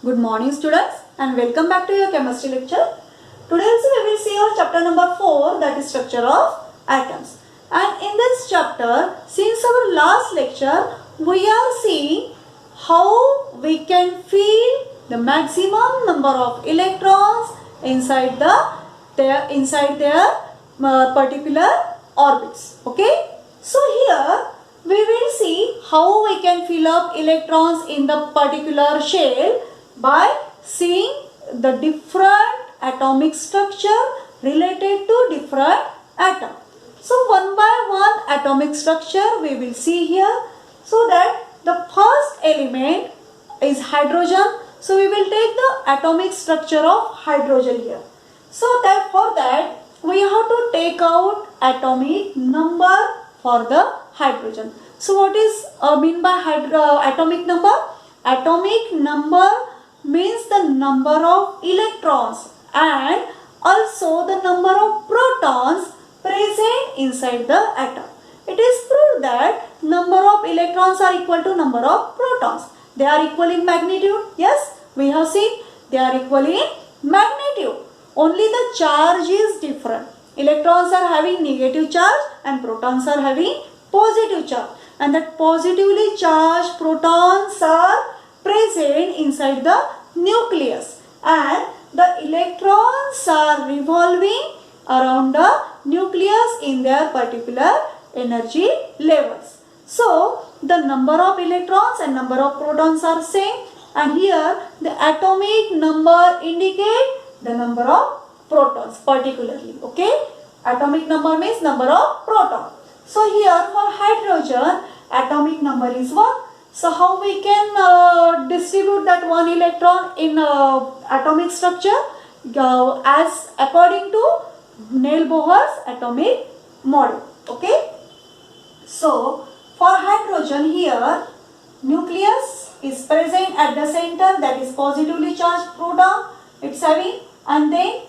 Good morning students and welcome back to your chemistry lecture. Today also we will see our chapter number 4, that is structure of atoms. And in this chapter, since our last lecture, we are seeing how we can feel the maximum number of electrons inside their particular orbits. Okay. So here we will see how we can fill up electrons in the particular shell by seeing the different atomic structure related to different atom. So one by one atomic structure we will see here. So that the first element is hydrogen. So we will take the atomic structure of hydrogen here. So that for that we have to take out atomic number for the hydrogen. So what is mean by atomic number? Atomic number means the number of electrons and also the number of protons present inside the atom. It is proved that number of electrons are equal to number of protons. They are equal in magnitude. Yes, we have seen they are equal in magnitude. Only the charge is different. Electrons are having negative charge and protons are having positive charge. And that positively charged protons are present inside the nucleus. And the electrons are revolving around the nucleus in their particular energy levels. So, the number of electrons and number of protons are same. And here the atomic number indicate the number of protons particularly. Okay. Atomic number means number of protons. So here for hydrogen atomic number is 1. So how we can distribute that 1 electron in atomic structure as according to Neil-Bohr's atomic model. Okay. So for hydrogen here nucleus is present at the center, that is positively charged proton it's having, and then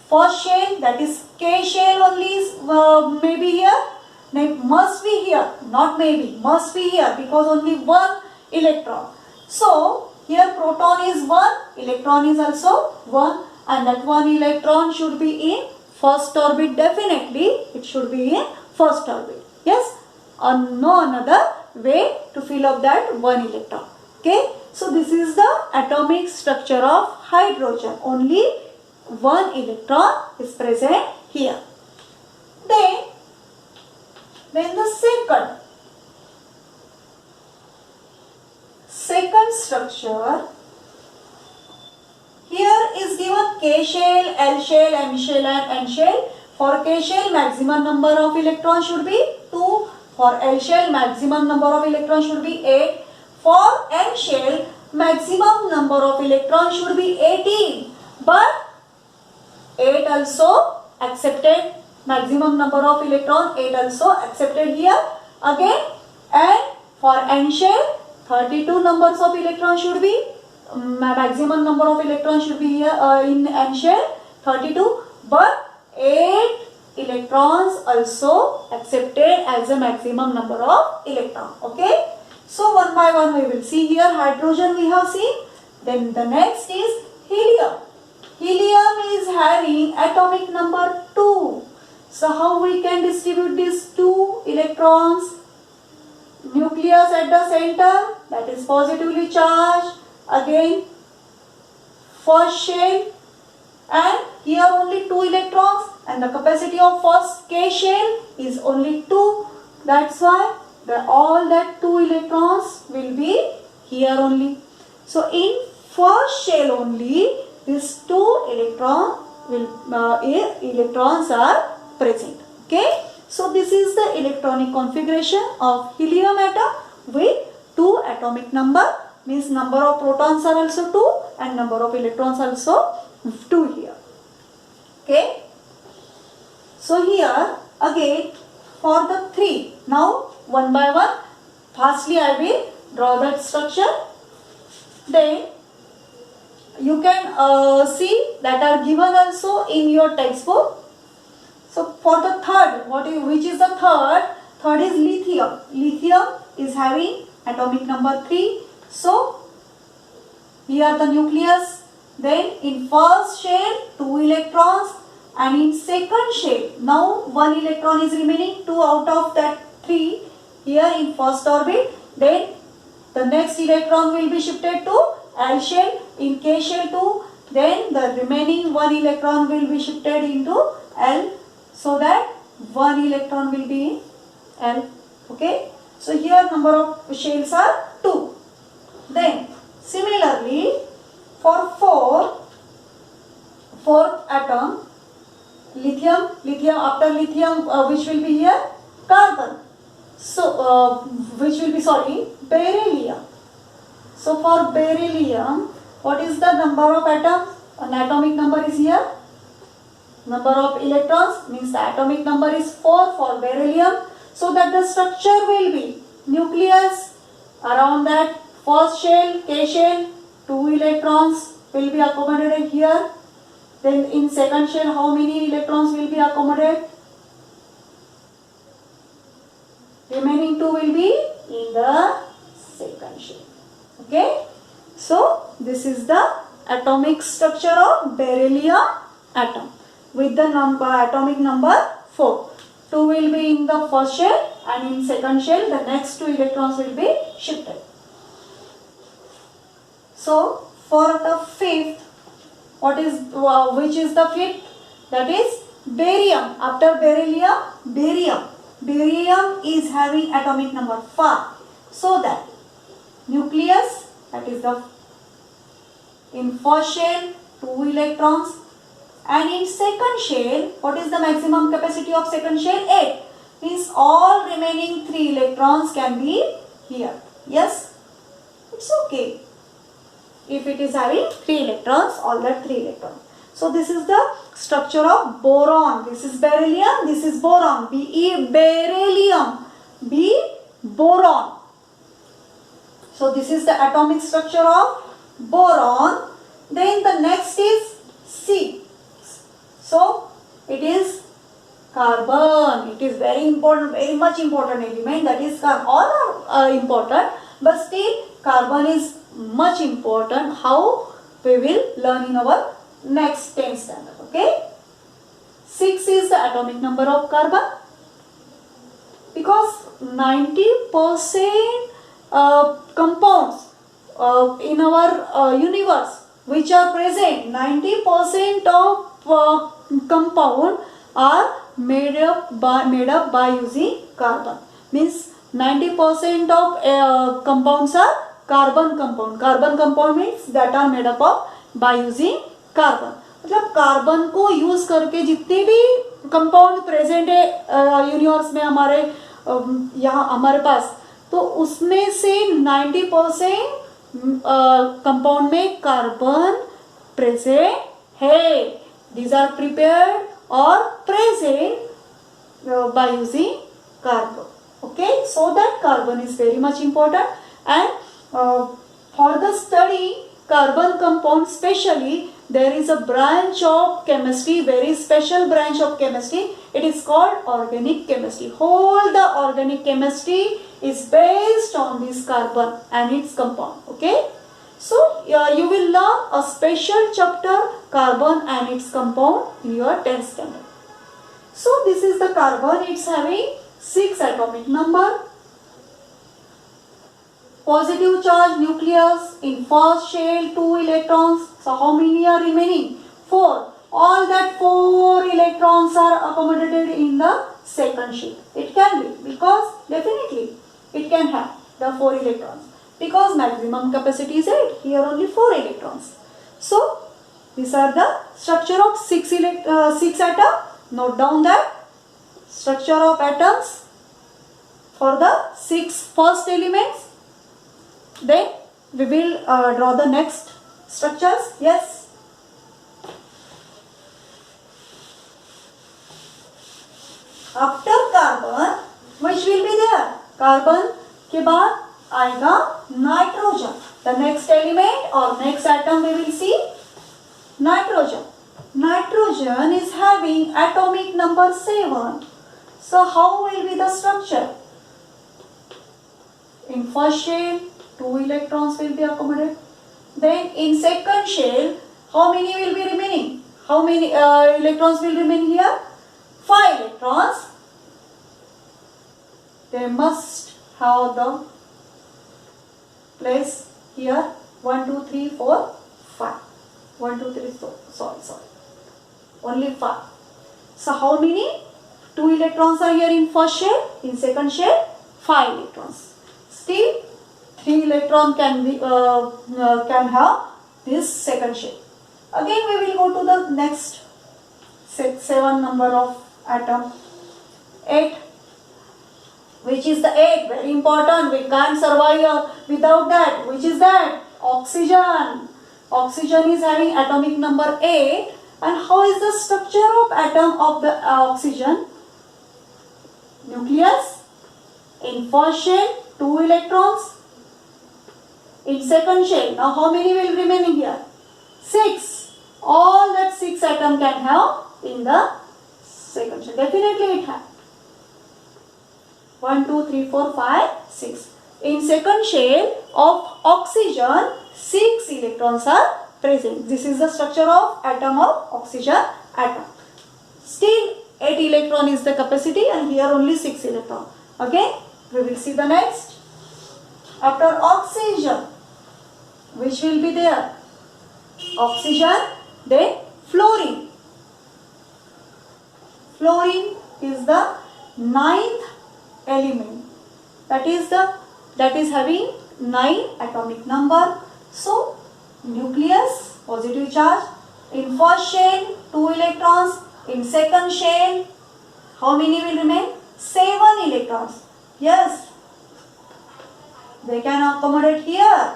first shell, that is K shell only is maybe here. Must be here, not maybe, must be here because only 1 electron. So here proton is 1, electron is also 1, and that 1 electron should be in first orbit. Definitely it should be in first orbit. Yes, no another way to fill up that 1 electron. Okay, so this is the atomic structure of hydrogen. Only 1 electron is present here. Then the second structure, here is given K shell, L shell, M shell and N shell. For K shell maximum number of electrons should be 2. For L shell maximum number of electrons should be 8. For N shell maximum number of electrons should be 18. But 8 also accepted, maximum number of electron 8 also accepted here. Again, and for N shell 32 numbers of electrons should be, maximum number of electrons should be here in N shell 32, but 8 electrons also accepted as a maximum number of electron. Okay. So one by one we will see here. Hydrogen we have seen. Then the next is helium. Helium is having atomic number 2. So how we can distribute these 2 electrons? Nucleus at the center, that is positively charged. Again first shell, and here only 2 electrons, and the capacity of first K shell is only 2. That's why all that 2 electrons will be here only. So in first shell only these 2 electrons are present. Okay. So this is the electronic configuration of helium atom with 2 atomic number, means number of protons are also 2 and number of electrons also 2 here. Okay. So here again for the 3. Now one by one, firstly I will draw that structure. Then you can see that are given also in your textbook. So for the third, which is the third? Third is lithium. Lithium is having atomic number 3. So here the nucleus, then in first shell 2 electrons, and in second shell now 1 electron is remaining, 2 out of that 3 here in first orbit. Then the next electron will be shifted to L shell, in K shell 2, then the remaining 1 electron will be shifted into L, so that 1 electron will be in L. Okay, so here number of shells are 2. Then similarly for fourth atom, lithium, after lithium which will be here, carbon. So which will be, sorry, beryllium. So for beryllium, what is the number of atoms? An atomic number is here. Number of electrons means the atomic number is 4 for beryllium. So that the structure will be nucleus, around that first shell, K shell, 2 electrons will be accommodated here. Then in second shell, how many electrons will be accommodated? Remaining 2 will be in the second shell. Okay. So this is the atomic structure of beryllium atom with the atomic number 4. 2 will be in the first shell, and in second shell the next 2 electrons will be shifted. So for the fifth, which is the fifth? That is barium. After beryllium, barium. Barium is having atomic number 5. So that nucleus, that is the in first shell 2 electrons, and in second shell, what is the maximum capacity of second shell? 8. Means all remaining 3 electrons can be here. Yes, it's okay if it is having 3 electrons, all that 3 electrons. So this is the structure of boron. This is beryllium, this is boron. Be beryllium, B boron. So this is the atomic structure of boron. Then the next is C. So it is carbon. It is very important, very much important element. That is carbon. All are important, but still carbon is much important. How we will learn in our next 10th standard. Okay. 6 is the atomic number of carbon, because 90% compounds in our universe which are present, 90% of compound are made up by using carbon. Means 90% of compounds are carbon compound. Carbon compound means that are made up of by using carbon. मतलब carbon को use करके जितने भी compound present है universe में हमारे यहाँ हमारे पास, तो उसमें से 90% कंपाउंड में कार्बन प्रेजेंट है. These are prepared or present by using carbon. Okay, so that carbon is very much important, and for the study carbon compound specially, there is a branch of chemistry, very special branch of chemistry. It is called organic chemistry. Whole the organic chemistry is based on this carbon and its compound. Okay. So you will learn a special chapter, carbon and its compound, in your 10th standard. So this is the carbon. It's having 6 atomic number. Positive charge nucleus, in first shell 2 electrons. So how many are remaining? 4. All that 4 electrons are accommodated in the second shell. It can be, because definitely it can have the 4 electrons, because maximum capacity is 8. Here only 4 electrons. So these are the structure of 6 atom. Note down that structure of atoms for the 6 first elements. Then we will draw the next structures. Yes. After carbon, which will be there? Carbon के बाद आएगा nitrogen. The next element or next atom we will see nitrogen. Nitrogen is having atomic number 7. So how will be the structure? In first shell 2 electrons will be accommodated. Then in second shell, how many will be remaining? How many electrons will remain here? 5 electrons. They must have the place here. 1, 2, 3, 4, 5. 1, 2, 3, sorry. Only 5. So how many? 2 electrons are here in first shell. In second shell, 5 electrons. Still, 3 electron can have this second shell. Again, we will go to the next 7 number of atom. 8. Which is the 8? Very important. We can't survive without that. Which is that? Oxygen. Oxygen is having atomic number 8. And how is the structure of atom of the oxygen? Nucleus. In first shell, 2 electrons. In second shell, now how many will remain here? 6. All that 6 atom can have in the second shell. Definitely it has. 1, 2, 3, 4, 5, 6. In second shell of oxygen, 6 electrons are present. This is the structure of atom of oxygen atom. Still 8 electron is the capacity and here only 6 electron. Okay, we will see the next. After oxygen, which will be there? Oxygen, then fluorine. Fluorine is the 9th element. That is having 9 atomic number. So nucleus, positive charge. In first shell, 2 electrons. In second shell, how many will remain? 7 electrons. Yes, they can accommodate here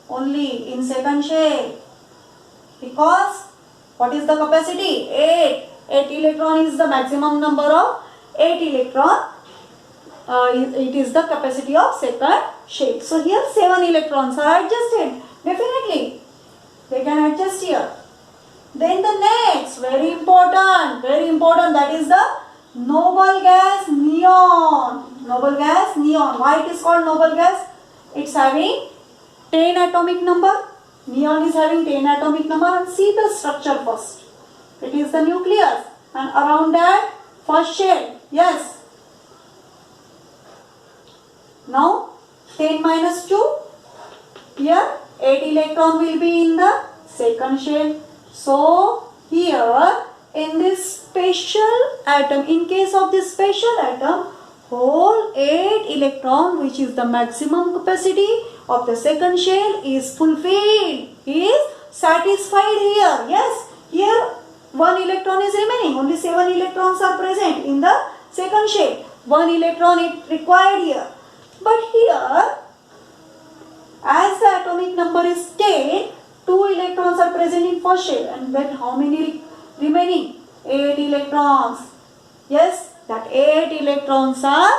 only in second shell. Because what is the capacity? 8. 8 electron is the maximum number of 8 electron. It is the capacity of second shell. So here 7 electrons are adjusted. Definitely they can adjust here. Then the next, very important, that is the noble gas neon. Noble gas neon. Why it is called noble gas? It's having 10 atomic number. Neon is having 10 atomic number. And see the structure first. It is the nucleus and around that first shell. Yes. Now 10 minus 2. Here 8 electron will be in the second shell. So here in this special atom, in case of this special atom, whole 8 electron, which is the maximum capacity of the second shell, is fulfilled, is satisfied here. Yes, here 1 electron is remaining. Only 7 electrons are present in the second shell. 1 electron is required here. But here, as the atomic number is 10, 2 electrons are present in first shell. And then how many remaining? 8 electrons. Yes, that 8 electrons are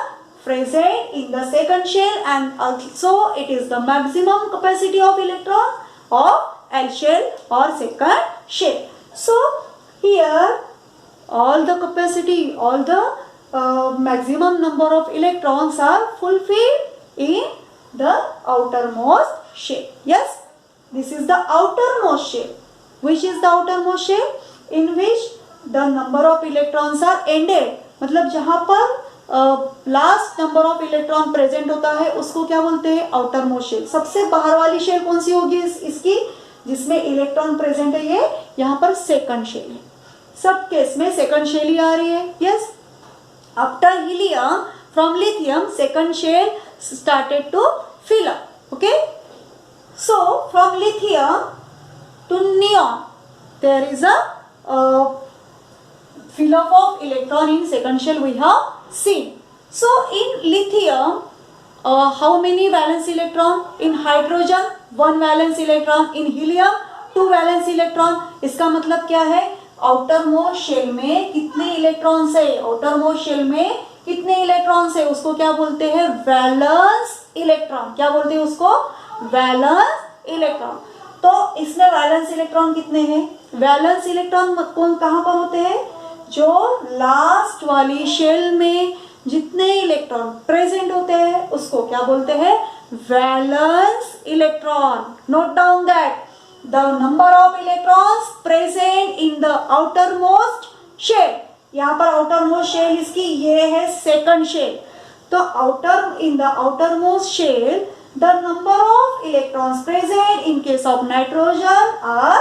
present in the second shell, and also it is the maximum capacity of electron of L shell or second shell. So here all the capacity, all the maximum number of electrons are fulfilled in the outermost shell. Yes, this is the outermost shell. Which is the outermost shell? In which the number of electrons are ended. मतलब जहाँ पर last number of electron present होता है उसको क्या बोलते हैं? Outermost shell. सबसे बाहर वाली शेल कौन सी होगी इसकी? जिसमें इलेक्ट्रॉन प्रेजेंट है ये यहाँ पर सेकंड शेल है. सब केस में सेकंड शेल ही आ रही है. Yes, after helium from lithium second shell started to fill up. Okay, so from lithium to neon there is a fill up of electron in second shell we have seen. So in lithium how many valence electron? In hydrogen 1 valence electron, in helium 2 valence electron. इसका मतलब क्या है? Outer most shell में कितने electrons है? Outer most shell में कितने electrons है उसको क्या बोलते हैं? Valence electron. क्या बोलते हैं उसको? Valence electron. तो इसमें वैलेंस इलेक्ट्रॉन कितने हैं? वैलेंस इलेक्ट्रॉन कौन कहाँ पर होते हैं? जो लास्ट वाली शेल में जितने इलेक्ट्रॉन प्रेजेंट होते हैं उसको क्या बोलते हैं? Valence electron. Note down that. the number of electrons present in the outermost shell. यहाँ पर outermost shell इसकी ये है second shell. तो in the outermost shell, the number of electrons present in case of nitrogen are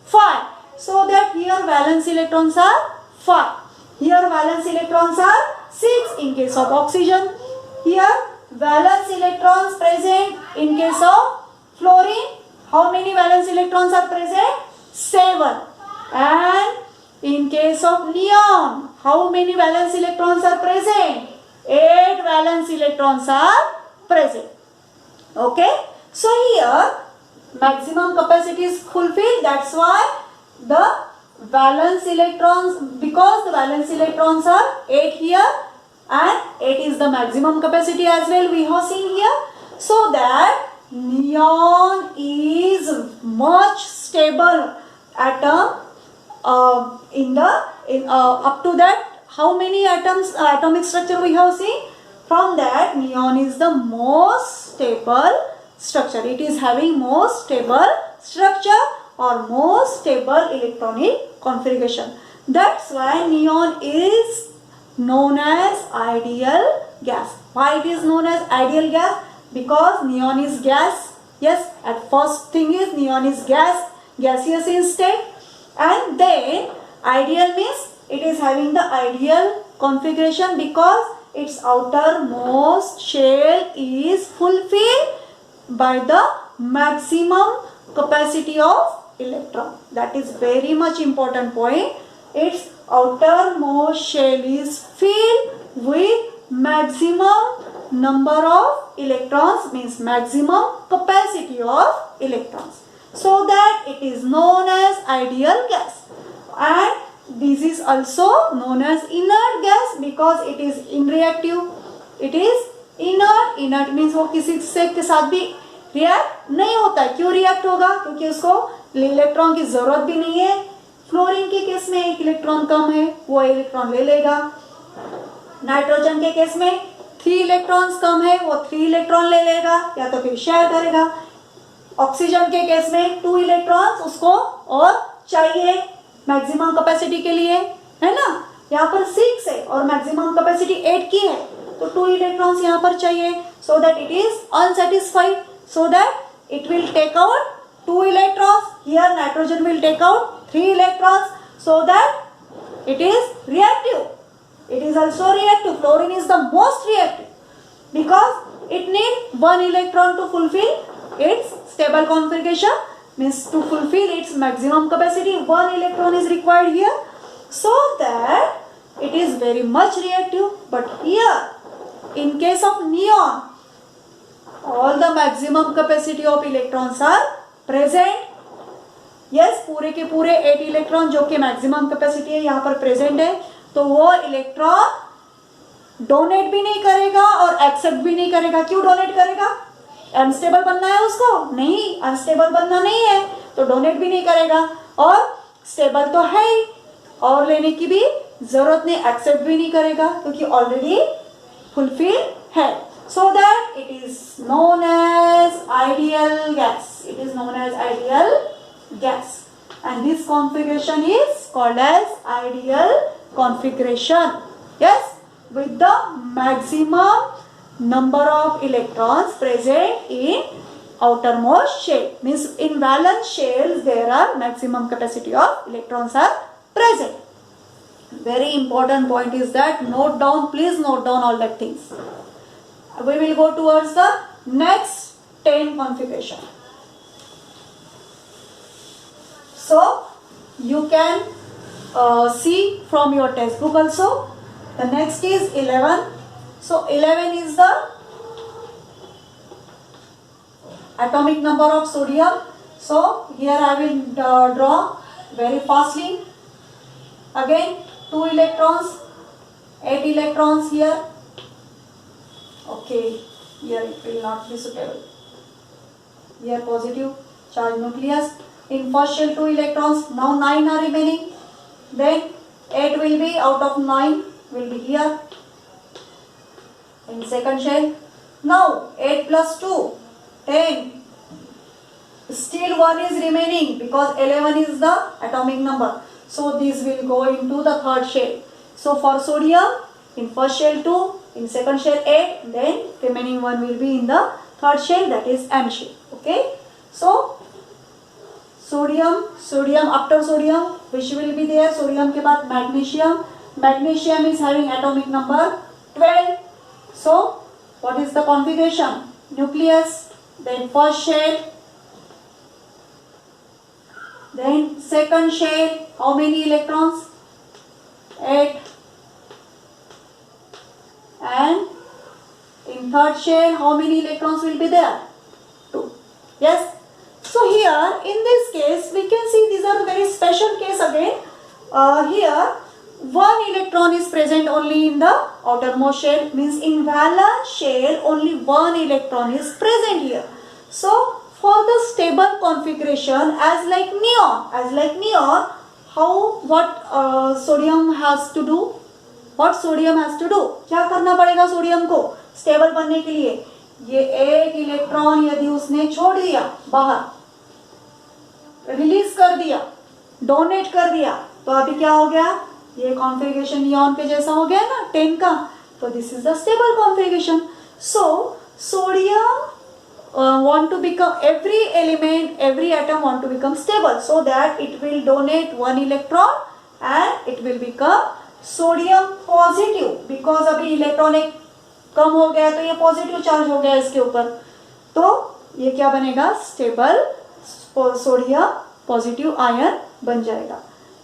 5. So that here valence electrons are 5. Here valence electrons are 6 in case of oxygen. Here valence electrons present in case of fluorine. How many valence electrons are present? 7. And in case of neon, how many valence electrons are present? 8 valence electrons are present. Okay. So here maximum capacity is fulfilled. That's why the valence electrons, because the valence electrons are 8 here and 8 is the maximum capacity as well, we have seen here. So that neon is much stable atom. Up to that, how many atoms, atomic structure we have seen? From that, neon is the most stable structure. It is having most stable structure or most stable electronic configuration. That's why neon is known as ideal gas. Why it is known as ideal gas? Because neon is gas. Yes, at first thing is neon is gaseous in state, and then ideal means it is having the ideal configuration because its outermost shell is fulfilled by the maximum capacity of electron. That is very much important point. Its outermost shell is filled with maximum number of electrons, means maximum capacity of electrons. So that it is known as ideal gas. And this is also known as inert gas because it is inreactive. It is inert. Inert means वो किसी से के साथ भी react नहीं होता है. क्यों रिएक्ट होगा? क्योंकि उसको इलेक्ट्रॉन की जरूरत भी नहीं है. फ्लोरीन के केस में एक इलेक्ट्रॉन कम है, वो इलेक्ट्रॉन ले लेगा. नाइट्रोजन के केस में 3 इलेक्ट्रॉन्स कम है, वो 3 इलेक्ट्रॉन ले लेगा या तो फिर शेयर करेगा. ऑक्सीजन के केस में 2 इलेक्ट्रॉन्स उसको और चाहिए मैक्सिमम कैपेसिटी के लिए, है ना. यहाँ पर 6 है और मैक्सिमम कैपेसिटी 8 की है, तो 2 इलेक्ट्रॉन्स यहाँ पर चाहिए. So that it is unsatisfied, so that it will take out 2 electrons. Here nitrogen will take out 3 electrons, so that it is reactive. It is also reactive. Fluorine is the most reactive because it needs 1 electron to fulfill its stable configuration, means to fulfill its maximum capacity 1 electron is required here, so that it is very much reactive. But here in case of neon, all the maximum capacity of electrons are present. Yes, पूरे के पूरे 8 electron जो कि maximum capacity है यहाँ पर present है, तो वो इलेक्ट्रॉन डोनेट भी नहीं करेगा और एक्सेप्ट भी नहीं करेगा. क्यों डोनेट करेगा? अनस्टेबल बनना है उसको? नहीं, अनस्टेबल बनना नहीं है तो डोनेट भी नहीं करेगा. और स्टेबल तो है ही, और लेने की भी जरूरत नहीं, एक्सेप्ट भी नहीं करेगा क्योंकि ऑलरेडी फुलफिल है. So that it is known as ideal gas. It is known as ideal gas, and this configuration is called as ideal configuration. Yes, with the maximum number of electrons present in outermost shell. Means in valence shells there are maximum capacity of electrons are present. Very important point is that note down. Please note down all that things. We will go towards the next 10 configuration. So you can see from your textbook also. The next is 11. So 11 is the atomic number of sodium. So here I will draw very fastly. Again 2 electrons, 8 electrons here. Okay, here it will not be suitable. Here positive charge nucleus. In first shell 2 electrons, now 9 are remaining. Then 8 will be out of 9 will be here. In second shell, now 8 plus 2, 10. Still 1 is remaining because 11 is the atomic number. So this will go into the third shell. So for sodium, in first shell 2, in second shell 8, then remaining 1 will be in the third shell, that is M shell. Okay. So sodium after sodium, which will be there? Sodium के बाद magnesium. Magnesium is having atomic number 12. So what is the configuration? Nucleus, then first shell, then second shell. How many electrons? 8. And in third shell, how many electrons will be there? 2. Yes. So here in this case we can see these are very special case again. Here 1 electron is present only in the outermost shell, means in valence shell only 1 electron is present here. So for the stable configuration, as like neon, what sodium has to do? What sodium has to do? क्या करना पड़ेगा sodium को stable बनने के लिए? ये एक electron यदि उसने छोड़ दिया बाहर, रिलीज कर दिया, डोनेट कर दिया, तो अभी क्या हो गया? ये कॉन्फ़िगरेशन नियॉन के जैसा हो गया ना 10 का. तो this is the stable configuration. So sodium want to become, every element, every atom want to become stable, so that it will donate 1 electron and it will become sodium positive, because अभी electron एक कम हो गया तो ये positive charge हो गया इसके ऊपर, तो ये क्या बनेगा? स्टेबल सोडियम पॉजिटिव आयन बन जाएगा.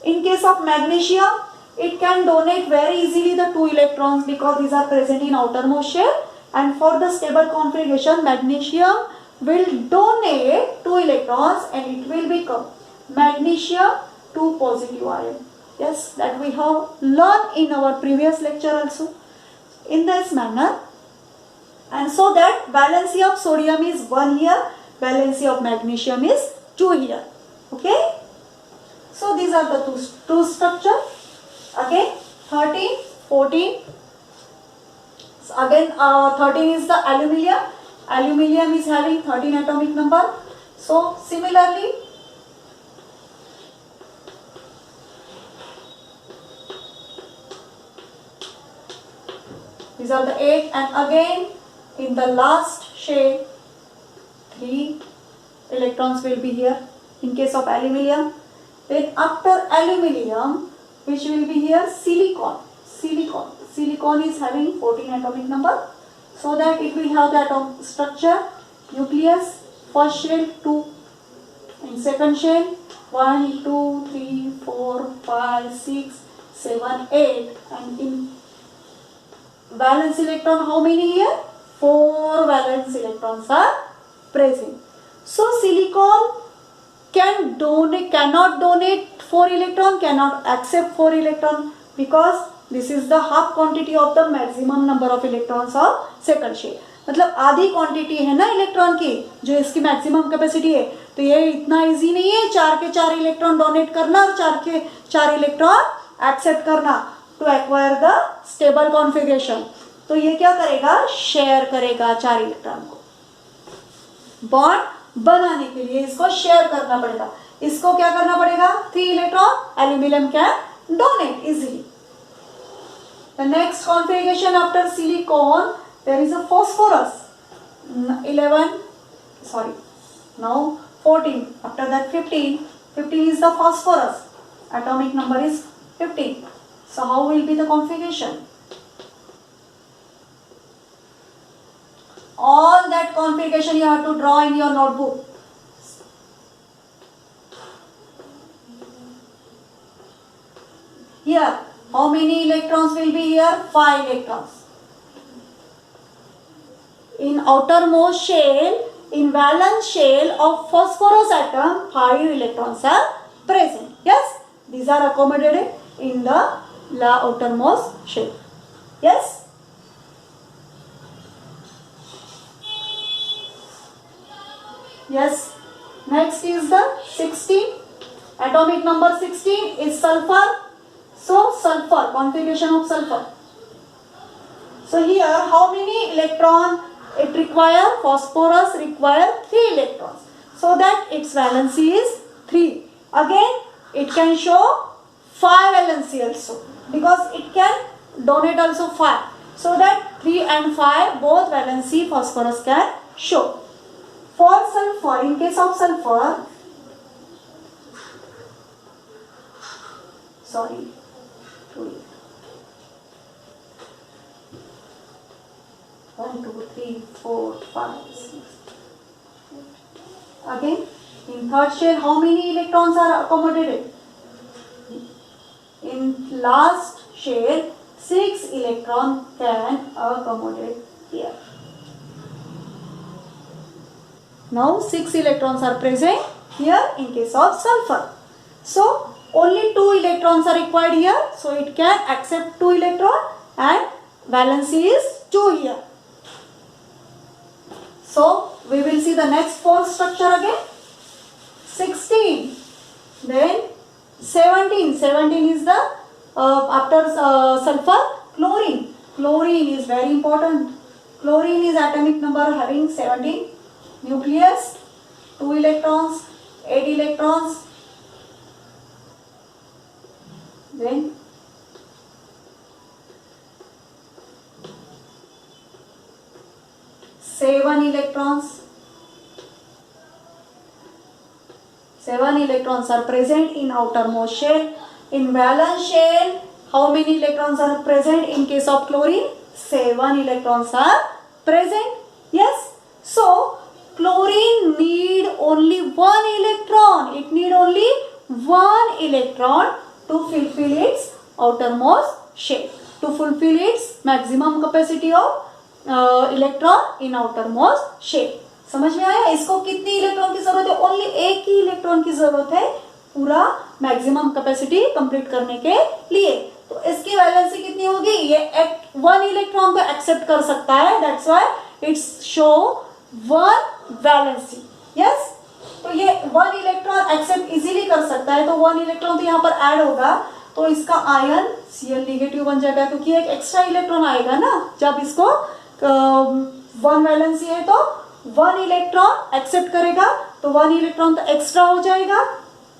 In case of magnesium, it can donate very easily the 2 electrons because these are present in outermost shell. And for the stable configuration, magnesium will donate 2 electrons and it will become magnesium 2 positive ion. Yes, that we have learned in our previous lecture also in this manner. And so that valency of sodium is 1 here, valency of magnesium is 2 here. Okay. So these are the two structure. Again 13, 14. So again 13 is the aluminium. Aluminium is having 13 atomic number. So similarly these are the 8, and again in the last shell 3 electrons will be here in case of aluminium. Then after aluminium, which will be here? Silicon. Silicon is having 14 atomic number, so that it will have the atom structure. Nucleus, first shell 2, in second shell 1, 2, 3, 4, 5, 6, 7, 8, and in valence electron, how many here? 4 valence electrons are present. So silicon cannot donate 4 electron, cannot accept 4 electron, because this is the half quantity of the maximum number of electrons of second shell. मतलब आधी quantity है ना electron की जो इसकी maximum capacity है, तो ये इतना इजी नहीं है 4 के 4 इलेक्ट्रॉन डोनेट करना और 4 के 4 इलेक्ट्रॉन एक्सेप्ट करना to acquire the stable configuration. तो ये क्या करेगा? शेयर करेगा 4 इलेक्ट्रॉन को. बॉन्ड बनाने के लिए इसको शेयर करना पड़ेगा. इसको क्या करना पड़ेगा? 3 electron aluminium can donate easily. The next configuration after silicon, there is a phosphorus. 14. After that 15. 15 is the phosphorus. Atomic number is 15. So how will be the configuration? All that configuration you have to draw in your notebook. Here, how many electrons will be here? 5 electrons. In outermost shell, in valence shell of phosphorus atom, 5 electrons are present. Yes, these are accommodated in the outermost shell. Yes. Yes. Next is the 16. Atomic number 16 is sulfur. So sulfur, configuration of sulfur. So here how many electron it require? Phosphorus require 3 electrons. so that its valency is 3. Again, it can show 5 valency also, because it can donate also 5. So that 3 and 5 both valency phosphorus can show. For sulfur, in case of sulfur, sorry, 1, 2, 3, 4, 5, 6. Again, in third shell, how many electrons are accommodated? In last shell, 6 electron can accommodate here. Now 6 electrons are present here in case of sulfur. So only 2 electrons are required here. So it can accept 2 electron and valency is 2 here. So we will see the next 4 structure again. 16. Then 17. 17 is the after sulfur, chlorine. Chlorine is very important. Chlorine is atomic number having 17. Nucleus, 2 electrons, 8 electrons. Then seven electrons. 7 electrons are present in outermost shell. In valence shell, how many electrons are present in case of chlorine? 7 electrons are present. Yes. So chlorine need only 1 electron. It need only 1 electron to fulfill its outermost shell, to fulfill its maximum capacity of electron in outermost shell. समझ में आया? इसको कितनी electron की जरूरत है? Only एक ही electron की जरूरत है पूरा मैक्सिमम कैपेसिटी कंप्लीट करने के लिए. तो इसकी वैलेंसी कितनी होगी? ये 1 इलेक्ट्रॉन को एक्सेप्ट कर सकता है. That's why it's show 1 valency. Yes, तो ये 1 इलेक्ट्रॉन एक्सेप्ट इजीली कर सकता है. तो 1 इलेक्ट्रॉन तो यहाँ पर ऐड होगा, तो इसका आयन Cl नेगेटिव बन जाएगा, क्योंकि एक एक्स्ट्रा इलेक्ट्रॉन आएगा ना. जब इसको 1 वैलेंसी है तो 1 इलेक्ट्रॉन एक्सेप्ट करेगा, तो 1 इलेक्ट्रॉन तो एक्स्ट्रा हो जाएगा.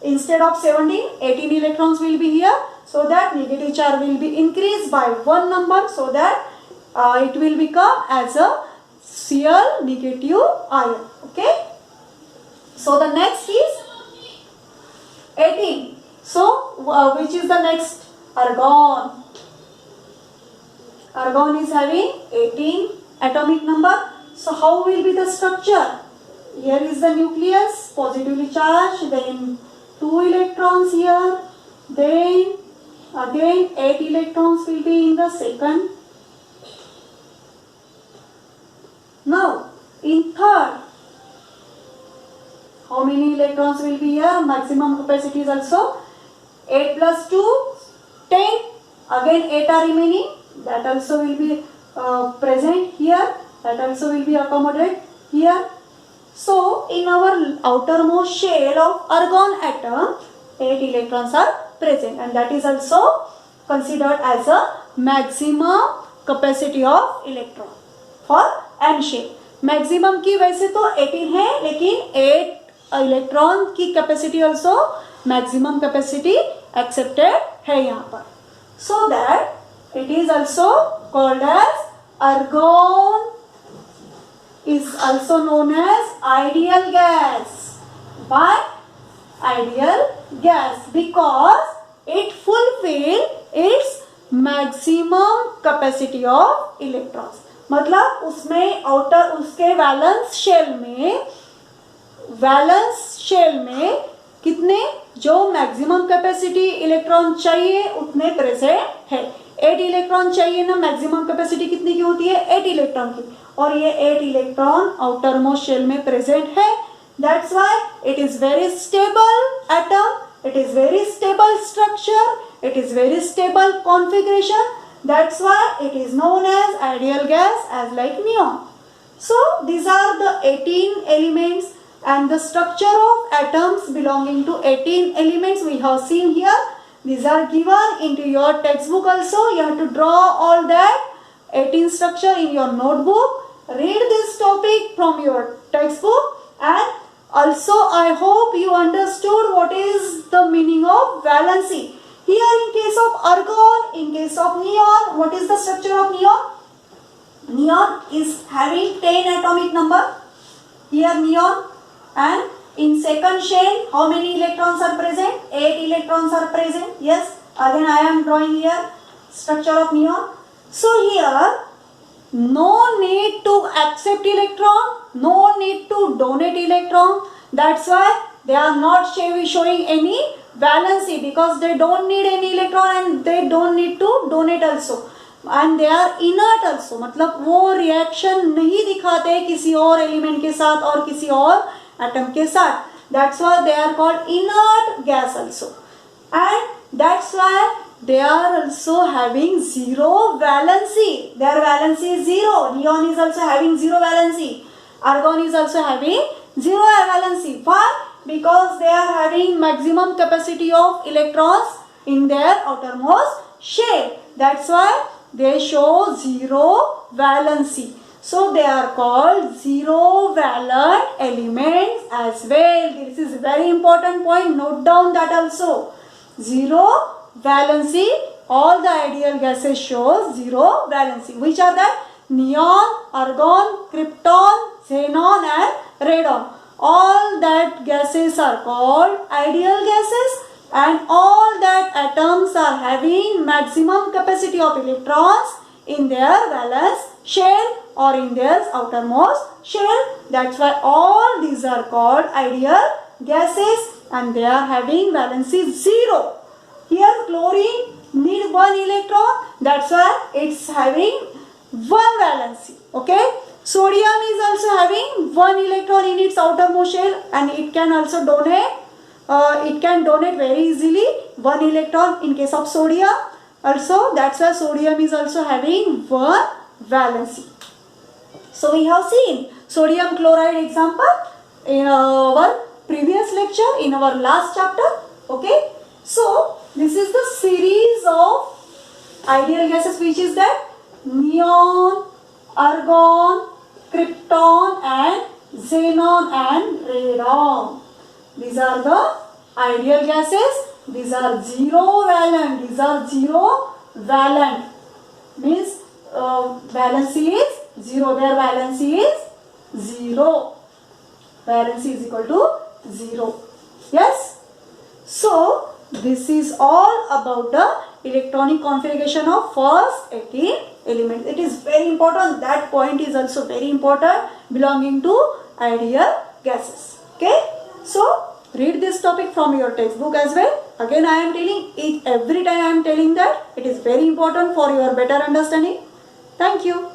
Instead of 17, 18 electrons will be here, so that negative charge will be increased by 1 number, so that it will become as a Cl negative ion. Okay. So the next is 18. So which is the next? Argon. Argon is having 18 atomic number. So how will be the structure? Here is the nucleus, positively charged, then 2 electrons here, then again 8 electrons will be in the second. Now in third, how many electrons will be here? Maximum capacity is also 8 plus 2, 10. Again 8 are remaining, that also will be present here. That also will be accommodated here. So in our outermost shell of argon atom, 8 electrons are present, and that is also considered as a maximum capacity of electron for n shell. Maximum की वैसे तो 18 है, लेकिन 8 electron की capacity also maximum capacity accepted है यहाँ पर. So that it is also called as argon is also known as ideal gas. Why ideal gas? Because it fulfill its maximum capacity of electrons. मतलब उसमें outer उसके valence shell में कितने जो maximum capacity electron चाहिए उतने present है. 8 electron चाहिए ना. मैक्सिमम कैपेसिटी कितनी की होती है? 8 इलेक्ट्रॉन की, और ये 8 इलेक्ट्रॉन आउटर मोस्ट शेल में प्रेजेंट है. That's why it is very stable atom, it is very stable structure, it is very stable configuration. That's why it is known as ideal gas, as like neon. So these are the 18 elements and the structure of atoms belonging to 18 elements we have seen here. These are given into your textbook also. You have to draw all that 18 structure in your notebook. Read this topic from your textbook and Also, I hope you understood what is the meaning of valency. Here in case of argon, in case of neon, what is the structure of neon? Neon is having 10 atomic number. Here neon, and in second shell, how many electrons are present? 8 electrons are present. Yes, again I am drawing here structure of neon. So here, no need to accept electron, no need to donate electron. That's why they are not showing any valency, because they don't need any electron and they don't need to donate also. And they are inert also, मतलब वो reaction नहीं दिखाते किसी और element के साथ और किसी और atom के साथ. That's why they are called inert gas also. And that's why they are also having zero valency. Their valency is zero. Neon is also having zero valency. Argon is also having zero valency. Why? Because they are having maximum capacity of electrons in their outermost shell. That's why they show zero valency. So they are called zero valent elements as well. This is a very important point. Note down that also. Zero valency. All the ideal gases show zero valency. Which are that? Neon, argon, krypton, xenon and radon. All that gases are called ideal gases, and all that atoms are having maximum capacity of electrons in their valence shell or in their outermost shell. That's why all these are called ideal gases and they are having valency zero. Here chlorine need 1 electron, that's why it's having 1 valency. Okay. Sodium is also having 1 electron in its outermost shell and it can also donate. It can donate very easily 1 electron in case of sodium. Also, that's why sodium is also having 1 valency. So we have seen sodium chloride example in our previous lecture, in our last chapter. Okay. So this is the series of ideal gases, which is that neon, argon, krypton and xenon and radon. These are the ideal gases. These are zero valent. These are zero valent. Means valency is zero. Their valency is zero. Valency is equal to zero. Yes. So this is all about the electronic configuration of first 18 elements. It is very important. That point is also very important, belonging to ideal gases. Okay. So read this topic from your textbook as well. Again, I am telling it every time I am telling that it is very important for your better understanding. Thank you.